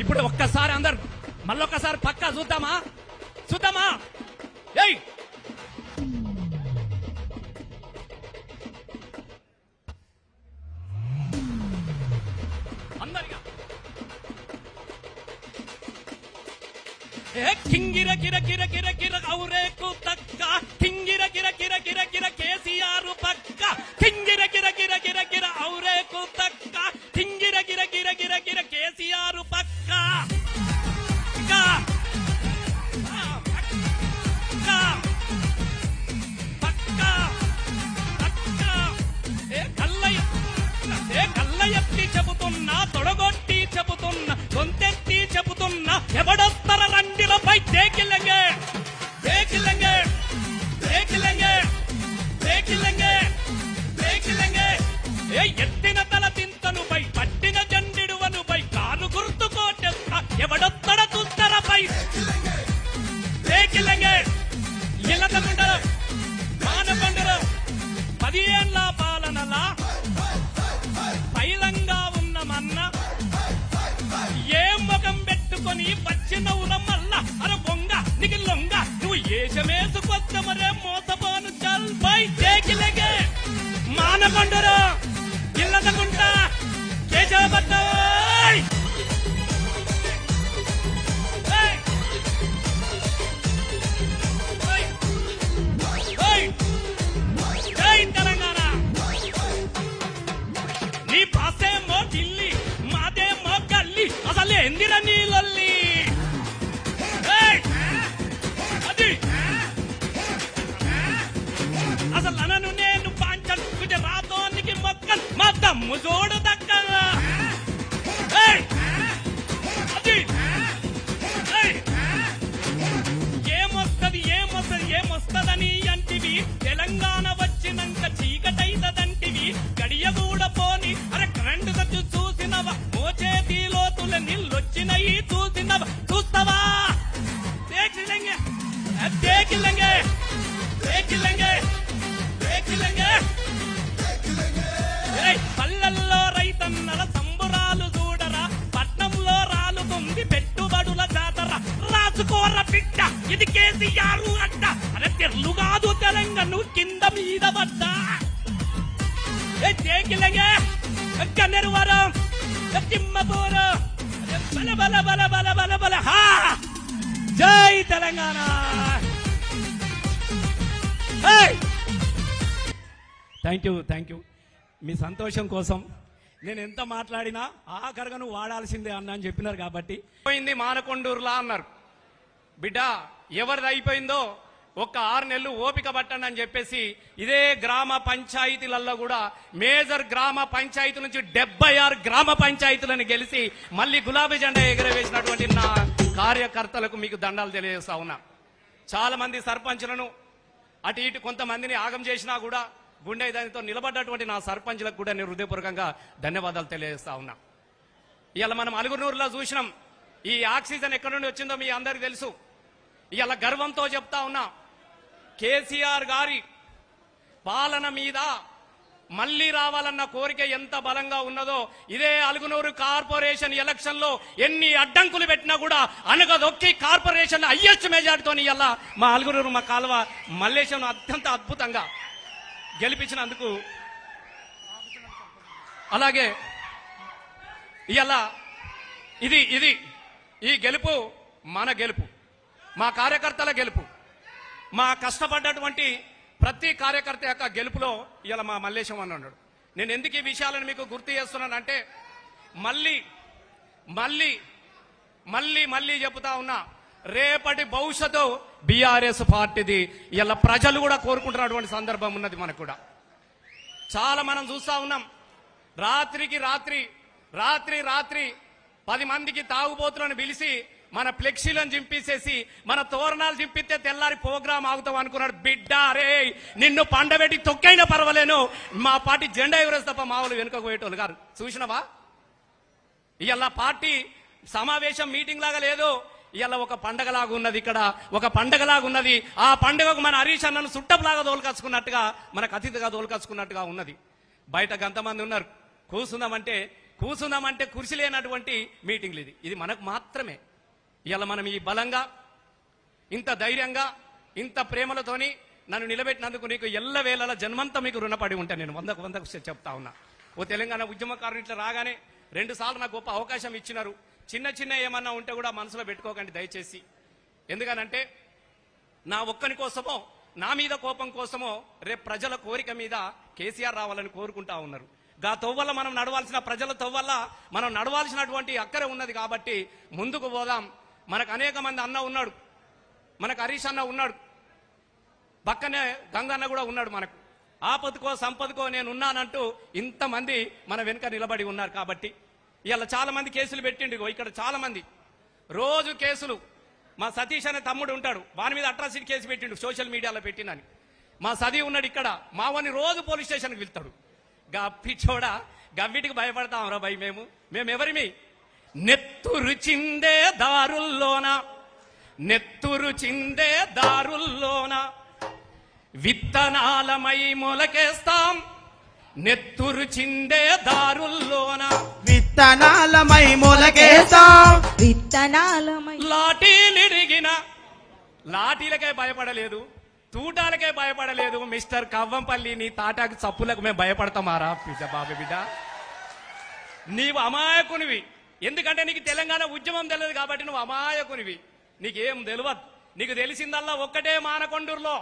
ఇప్పుడు ఒక్కసారి అందరు మళ్ళొక్కసారి పక్కా చూద్దామా చూద్దామా? ఏయ్ అందరిగా కింగిర కిర కిర కిర కిర ఔరేకు తక్క కింగిర కిర కిర కిర కిర కేసీఆర్ పక్క కింగిర కిర కిర కిర కిర ఔరేకు తక్క కింగిర కిర కిర కిర కిర కేసీఆర్ పక్క కళ్ళ ఎత్తి చెబుతున్నా, తొడగొట్టి చెబుతున్నా, గొంతెత్తి చెబుతున్నా, ఎవడొత్తర రండిలపై దేకిలంగే దేకిలంగే దేకిలంగే దేకిలంగే దేకిలంగే. ఏ ఎత్తిన తల తింతనుపై పట్టిన జండిడువనుపై కారు గుర్తు కోటెత్త ఎవడొత్తర తుత్తరపై దేకిలంగే. ఇలదగుండరు మానకొండరు 10 ఏళ్ల పాలనలా పైలంగా ఉన్నమన్న ఏ ముఖం పెట్టుకొని వచ్చినవుల మల్ల అర బొంగ నీకు లొంగ నువ్వు ఏషమేసుకొచ్చమరే మోసపోను చల్ బై దేకిలగే మానకొండరు ఇల్లదగుంట కేశవపట్ట తెలంగాణ. నీ పాసేమో ఢిల్లీ, మాదేమో గల్లీ, అసలు ఎందిర నీళ్ళల్లి అది అసలు అనను నేను పాంచన్ గుజరాతోనికి మొక్కన్ మా దమ్ము చూడు దక్క అది ఏమొస్తది ఏమొస్తది ఏమొస్తదని అంటివి, తెలంగాణ వచ్చినాక చీకటైతదంటివి, గడియ కూడా పోని అరే కరెంటు ఖర్చు చూసినవా, మోచేతి లోతుల నీళ్ళొచ్చినయి చూసినవా, చూస్తావా దేకిలంగే దేకిలంగే దేకిలంగే దేకిలంగే. పల్లెల్లో రైతన్నల సంబురాలు చూడరా, పట్నంలో రాలుతుంది పెట్టుబడుల జాతర, రాసుకోర బిడ్డ ఇది కేసీఆర్ అడ్డ, అరే తెర్లు కాదు తెలంగాణ కింద మీద పడ్డ దేకిలంగే కన్నెరువరం తిమ్మపూరు బల బల బల బల బల బల హా. జై తెలంగాణ. Thank you. మీ సంతోషం కోసం నేను ఎంత మాట్లాడినా ఆఖరిగా నువ్వు వాడాల్సిందే అన్న అని చెప్పినారు కాబట్టి పోయింది మానకొండూరులా అన్నారు. బిడ్డ ఎవరిది అయిపోయిందో ఒక్క 6 నెలలు ఓపిక పట్టండి అని చెప్పేసి ఇదే గ్రామ పంచాయతీలలో కూడా మేజర్ గ్రామ పంచాయతీ నుంచి 76 గ్రామ పంచాయతీలను గెలిచి మళ్ళీ గులాబీ జెండా ఎగరవేసినటువంటి నా కార్యకర్తలకు మీకు దండాలు తెలియజేస్తా ఉన్నా. చాలా మంది సర్పంచులను అటు ఇటు కొంతమందిని ఆగం చేసినా కూడా గుండె దానితో నిలబడ్డటువంటి నా సర్పంచులకు కూడా నేను హృదయపూర్వకంగా ధన్యవాదాలు తెలియజేస్తా ఉన్నా. ఇవాళ మనం అలుగునూరులో చూసినాం ఈ ఆక్సిజన్ ఎక్కడి నుండి వచ్చిందో మీ అందరికి తెలుసు. ఇవాళ గర్వంతో చెప్తా ఉన్నా, కేసీఆర్ గారి పాలన మీద మళ్లీ రావాలన్న కోరిక ఎంత బలంగా ఉన్నదో ఇదే అలుగునూరు కార్పొరేషన్ ఎలక్షన్ లో ఎన్ని అడ్డంకులు పెట్టినా కూడా అనగదొక్కి కార్పొరేషన్ హైయెస్ట్ మెజార్టీతో ఇవాళ మా అలుగునూరు మా కాలువ మల్లేశం అత్యంత అద్భుతంగా గెలిపించినందుకు, అలాగే ఇవాళ ఇది ఈ గెలుపు మన గెలుపు, మా కార్యకర్తల గెలుపు, మా కష్టపడ్డటువంటి ప్రతి కార్యకర్త యొక్క గెలుపులో ఇలా మా మల్లేశం అని ఉన్నాడు. నేను ఎందుకు ఈ విషయాలను మీకు గుర్తు చేస్తున్నానంటే మళ్ళీ మళ్ళీ మళ్ళీ మళ్ళీ చెబుతా ఉన్నా, రేపటి భవిష్యత్తు బీఆర్ఎస్ పార్టీది. ఇలా ప్రజలు కూడా కోరుకుంటున్నటువంటి సందర్భం ఉన్నది. మనకు కూడా చాలా మనం చూస్తా ఉన్నాం, రాత్రికి రాత్రి 10 మందికి తాగుబోతులను పిలిచి మన ఫ్లెక్సీలను చింపేసేసి మన తోరణాలు చింపితే తెల్లారి ప్రోగ్రాం ఆగుతాం అనుకున్నాడు. బిడ్డ రే నిన్ను పండబెట్టి తొక్కైనా పర్వాలేను, మా పార్టీ జెండా ఎగరేసి తప్ప మా వాళ్ళు వెనుక పోయేటోళ్ళు గారు. చూసినవా ఇవాళ పార్టీ సమావేశం మీటింగ్ లాగా లేదు, ఇవాళ ఒక పండగలాగా ఉన్నది. ఇక్కడ ఒక పండగలాగా ఉన్నది. ఆ పండుగకు మన హరీష్ అన్నను చుట్టపులాగా తోలుకచ్చుకున్నట్టుగా, మనకు అతిథిగా తోలుకచ్చుకున్నట్టుగా ఉన్నది. బయట గంతమంది ఉన్నారు, కూర్చుందామంటే కూసుందామంటే కుర్చీ లేనటువంటి మీటింగ్లు ఇది మనకు మాత్రమే. ఇవాళ మనం ఈ బలంగా ఇంత ధైర్యంగా ఇంత ప్రేమలతోని నన్ను నిలబెట్టినందుకు నీకు ఎల్లవేళల జన్మంతా మీకు రుణపడి ఉంటాను. నేను వందకు చెప్తా ఉన్నా. ఓ తెలంగాణ ఉద్యమకారులు ఇట్లా రాగానే 2 సార్లు నాకు గొప్ప అవకాశం ఇచ్చినారు. చిన్న ఏమన్నా ఉంటే కూడా మనసులో పెట్టుకోకండి దయచేసి. ఎందుకనంటే నా ఒక్కని కోసమో నా మీద కోపం కోసమో రేపు ప్రజల కోరిక మీద కేసీఆర్ రావాలని కోరుకుంటా ఉన్నారు. గా తొవ్వల్ల మనం నడవాల్సిన ప్రజల తొవ్వల్ల మనం నడవాల్సినటువంటి అక్కరే ఉన్నది. కాబట్టి ముందుకు పోదాం. మనకు అనేక మంది అన్న ఉన్నాడు, మనకు హరీష్ అన్న ఉన్నాడు, పక్కనే గంగన్న కూడా ఉన్నాడు. మనకు ఆపదకో సంపదకో నేను ఉన్నానంటూ ఇంతమంది మన వెనుక నిలబడి ఉన్నారు. కాబట్టి ఇవాళ చాలా మంది కేసులు పెట్టిండు. ఇక్కడ చాలా మంది రోజు కేసులు. మా సతీష్ అనే తమ్ముడు ఉంటాడు, వాని మీద అట్రాసిటీ కేసు పెట్టిండు, సోషల్ మీడియాలో పెట్టినని. మా సతీ ఉన్నాడు ఇక్కడ, మావని రోజు పోలీస్ స్టేషన్కి వెళ్తాడు. పిచ్చోడా గవ్విటికి భయపడతాం రా భయ్. మేమెవరిమి? నెత్తురు చిందే దారుల్లోన, నెత్తురు చిందే దారుల్లోన విత్తనాలమై మొలకేస్తాం, నెత్తురు చిందే దారుల్లోన విత్తనాలమై మొలకేస్తాం, విత్తనాలమై. లాఠీలిరిగిన లాఠీలకే భయపడలేదు, తూటాలకే భయపడలేదు. మిస్టర్ కవ్వంపల్లి నీ తాటాకు చప్పులకు మేము భయపడతామారా బాబు బిడ్డ? నీవు అమాయకునివి. ఎందుకంటే నీకు తెలంగాణ ఉద్యమం తెలియదు కాబట్టి నువ్వు అమాయకునివి. నీకేం తెలియదు. నీకు తెలిసిందల్లా ఒక్కటే మానకొండూరులో.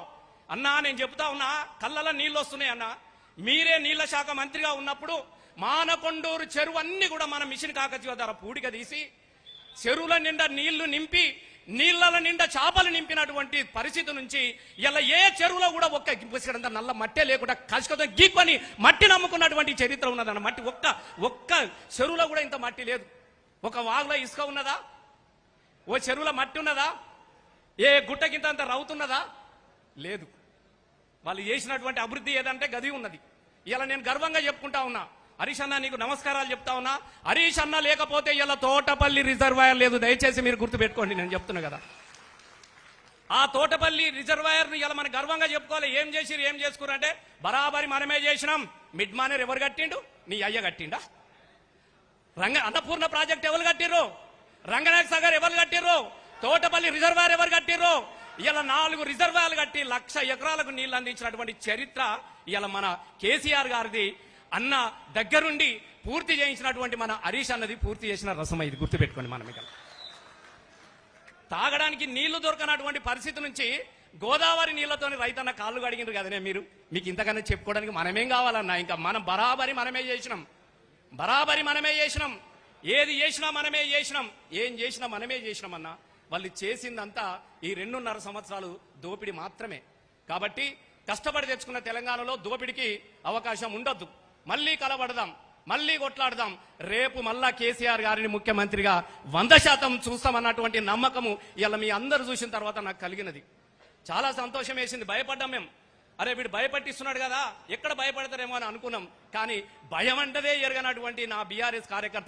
అన్నా నేను చెప్తా ఉన్నా, కళ్ళలో నీళ్ళు వస్తున్నాయి అన్నా. మీరే నీళ్ల శాఖ మంత్రిగా ఉన్నప్పుడు మానకొండూరు చెరువు అన్ని కూడా మన మిషన్ కాకతీయ ద్వారా పూడిక తీసి చెరువుల నిండా నీళ్లు నింపి నీళ్ల నిండా చేపలు నింపినటువంటి పరిస్థితి నుంచి ఇలా ఏ చెరువులో కూడా ఒక్క నల్ల మట్టే లేకుండా కసుకతో గీక్కొని మట్టి నమ్ముకున్నటువంటి చరిత్ర ఉన్నదన్న. మట్టి ఒక్క చెరువులో కూడా ఇంత మట్టి లేదు. ఒక వాగులో ఇసుక ఉన్నదా? ఓ చెరువులో మట్టి ఉన్నదా? ఏ గుట్టకింత అంత రవుతున్నదా? లేదు. వాళ్ళు చేసినటువంటి అభివృద్ధి ఏదంటే గది ఉన్నది. ఇలా నేను గర్వంగా చెప్పుకుంటా ఉన్నా. హరీష్ అన్న నీకు నమస్కారాలు చెప్తా ఉన్నా. హరీష్ అన్న లేకపోతే ఇలా తోటపల్లి రిజర్వాయర్ లేదు. దయచేసి మీరు గుర్తుపెట్టుకోండి, నేను చెప్తున్నా కదా. ఆ తోటపల్లి రిజర్వాయర్ ను ఇలా మనం గర్వంగా చెప్పుకోవాలి. ఏం చేసిరు, ఏం చేసుకురు అంటే బరాబరి మనమే చేసినాం. మిడ్ మానేర్ ఎవరు కట్టిండు? నీ అయ్య కట్టిండా? అన్నపూర్ణ ప్రాజెక్ట్ ఎవరు కట్టిర్రు? రంగనాయక సాగర్ ఎవరు కట్టిర్రు? తోటపల్లి రిజర్వాయర్ ఎవరు కట్టిర్రు? ఇలా 4 రిజర్వాయర్లు కట్టి 1,00,000 ఎకరాలకు నీళ్లు అందించినటువంటి చరిత్ర ఇలా మన కేసీఆర్ గారిది. అన్న దగ్గరుండి పూర్తి చేయించినటువంటి మన హరీష్ అన్నది పూర్తి చేసిన రసం. ఇది గుర్తుపెట్టుకోండి. మనం ఇక తాగడానికి నీళ్లు దొరకనటువంటి పరిస్థితి నుంచి గోదావరి నీళ్లతోని రైతన్న కాళ్ళు కడిగినారు కదనే మీరు. మీకు ఇంతకన్నా చెప్పుకోవడానికి మనమేం కావాలన్నా? ఇంకా మనం బరాబరి మనమే చేసినాం. ఏది చేసినా మనమే చేసినాం. ఏం చేసినా మనమే చేసినాం అన్నా. వాళ్ళు చేసిందంతా ఈ 2.5 సంవత్సరాలు దోపిడీ మాత్రమే. కాబట్టి కష్టపడి తెచ్చుకున్న తెలంగాణలో దోపిడికి అవకాశం ఉండొద్దు. మళ్ళీ కలబడదాం, మళ్ళీ కొట్లాడదాం. రేపు మళ్ళా కేసీఆర్ గారిని ముఖ్యమంత్రిగా 100% చూస్తామన్నటువంటి నమ్మకము ఇలా మీ అందరు చూసిన తర్వాత నాకు కలిగినది. చాలా సంతోషం వేసింది. భయపడ్డాం మేము. అరే వీడు భయపట్టిస్తున్నాడు కదా, ఎక్కడ భయపడతారేమో అని అనుకున్నాం. కానీ భయం అంటదే ఎరగనటువంటి నా బీఆర్ఎస్ కార్యకర్త